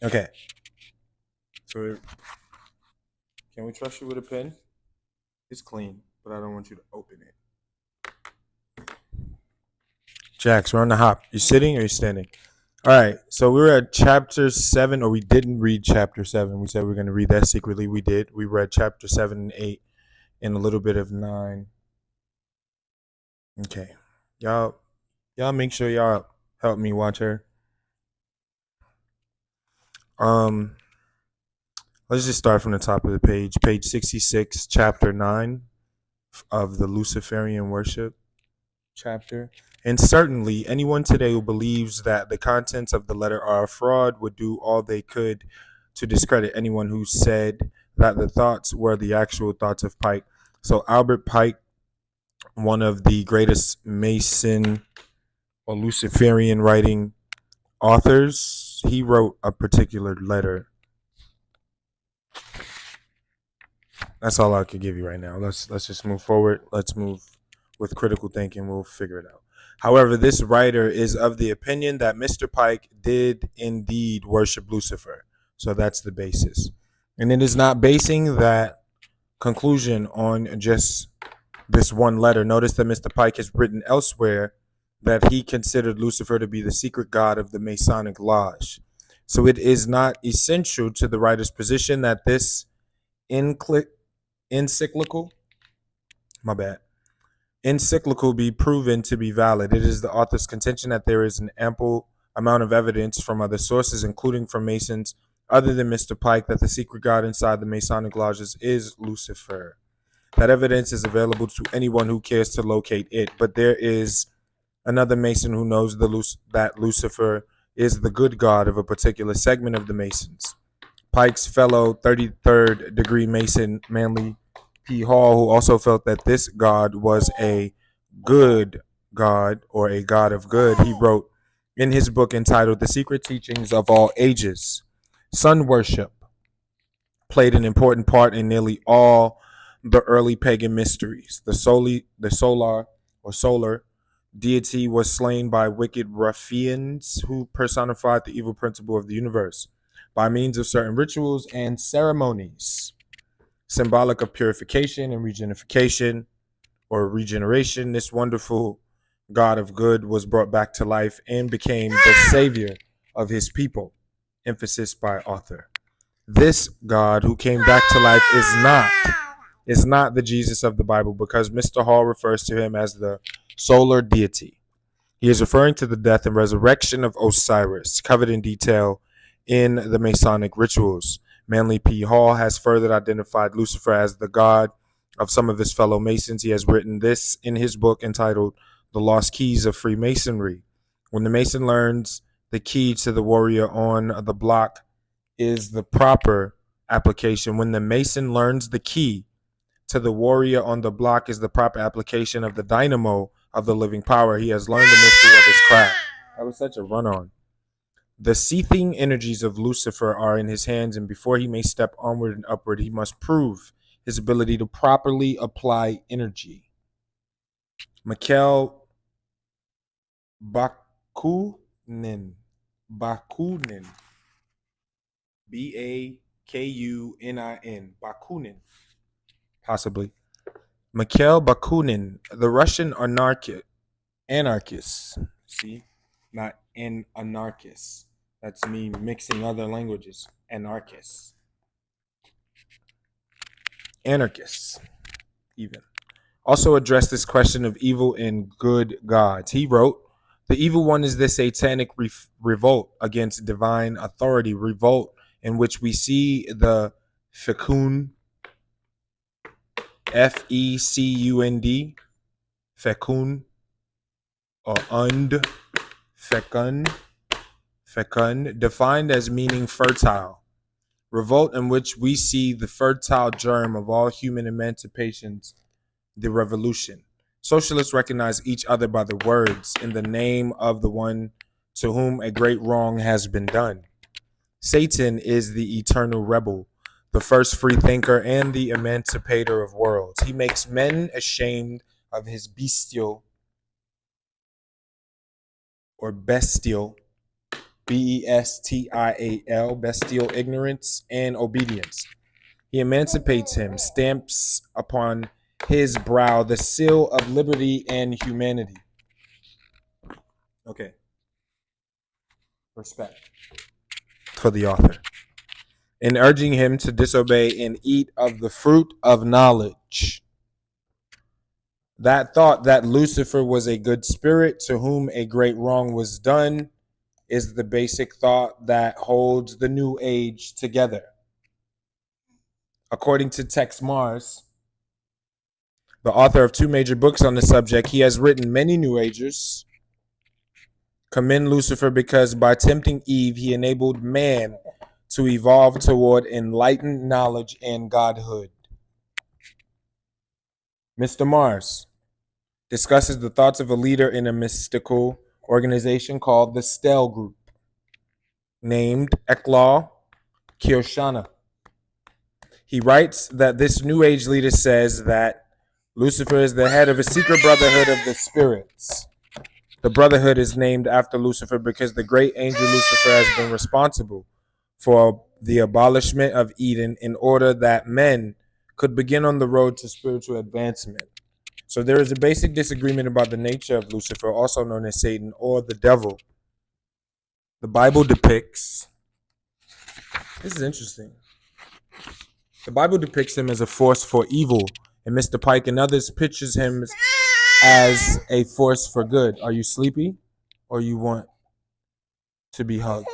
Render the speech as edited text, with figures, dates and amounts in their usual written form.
Okay. So can we trust you with a pen? It's clean, but I don't want you to open it. Jax, we're on the hop. You sitting or you standing? All right. So we were at chapter 7, or we didn't read chapter 7. We said we were going to read that secretly. We did. We read chapter 7 and 8 and a little bit of 9. Okay. Y'all make sure y'all help me watch her. Um let's just start from the top of the page. Page 66, chapter 9 of the Luciferian worship chapter. And certainly, anyone today who believes that the contents of the letter are a fraud would do all they could to discredit anyone who said that the thoughts were the actual thoughts of Pike. So, Albert Pike, one of the greatest Mason or Luciferian writing authors, he wrote a particular letter. That's all I could give you right now. Let's just move forward. Let's move with critical thinking. We'll figure it out. However, this writer is of the opinion that Mr. Pike did indeed worship Lucifer. So that's the basis. And it is not basing that conclusion on just this one letter. Notice that Mr. Pike has written elsewhere that he considered Lucifer to be the secret god of the Masonic Lodge. So it is not essential to the writer's position that this encyclical, my bad, encyclical be proven to be valid. It is the author's contention that there is an ample amount of evidence from other sources, including from Masons other than Mr. Pike, that the secret god inside the Masonic lodges is Lucifer. That evidence is available to anyone who cares to locate it, but there is another Mason who knows that Lucifer is the good god of a particular segment of the Masons. Pike's fellow 33rd degree Mason, Manly P. Hall, who also felt that this God was a good God or a God of good, he wrote in his book entitled The Secret Teachings of All Ages, sun worship played an important part in nearly all the early pagan mysteries. The solar deity was slain by wicked ruffians who personified the evil principle of the universe by means of certain rituals and ceremonies, symbolic of purification and regeneration or regeneration. This wonderful God of good was brought back to life and became the savior of his people. Emphasis by author. This God who came back to life is not the Jesus of the Bible, because Mr. Hall refers to him as the solar deity. He is referring to the death and resurrection of Osiris, covered in detail in the Masonic rituals. Manly P. Hall has further identified Lucifer as the god of some of his fellow Masons. He has written this in his book entitled The Lost Keys of Freemasonry. When the Mason learns the key to the warrior on the block is the proper application. When the Mason learns the key to the warrior on the block is the proper application of the dynamo of the living power, he has learned the mystery of his craft. That was such a run-on. The seething energies of Lucifer are in his hands, and before he may step onward and upward, he must prove his ability to properly apply energy. Mikhail Bakunin. Bakunin. Bakunin. Possibly. Mikhail Bakunin, the Russian anarchist. See? Not an anarchist. That's me mixing other languages. Anarchists. Anarchists, even. Also addressed this question of evil and good gods. He wrote, the evil one is the satanic revolt against divine authority, revolt in which we see the fecund, Fecund, fecund, or fecund, defined as meaning fertile. Revolt in which we see the fertile germ of all human emancipations, the revolution. Socialists recognize each other by the words in the name of the one to whom a great wrong has been done. Satan is the eternal rebel, the first free thinker and the emancipator of worlds. He makes men ashamed of his bestial Bestial, bestial ignorance and obedience. He emancipates him, stamps upon his brow the seal of liberty and humanity. Okay. Respect for the author. In urging him to disobey and eat of the fruit of knowledge. That thought that Lucifer was a good spirit to whom a great wrong was done is the basic thought that holds the New Age together. According to Tex Mars, the author of 2 major books on the subject, he has written many New Agers commend Lucifer because by tempting Eve, he enabled man to evolve toward enlightened knowledge and godhood. Mr. Mars discusses the thoughts of a leader in a mystical organization called the Stell Group, named Eklaw Kirshana. He writes that this New Age leader says that Lucifer is the head of a secret brotherhood of the spirits. The brotherhood is named after Lucifer because the great angel Lucifer has been responsible for the abolishment of Eden in order that men could begin on the road to spiritual advancement. So there is a basic disagreement about the nature of Lucifer, also known as Satan or the devil. The Bible depicts, this is interesting. The Bible depicts him as a force for evil, and Mr. Pike and others pictures him as a force for good. Are you sleepy or you want to be hugged?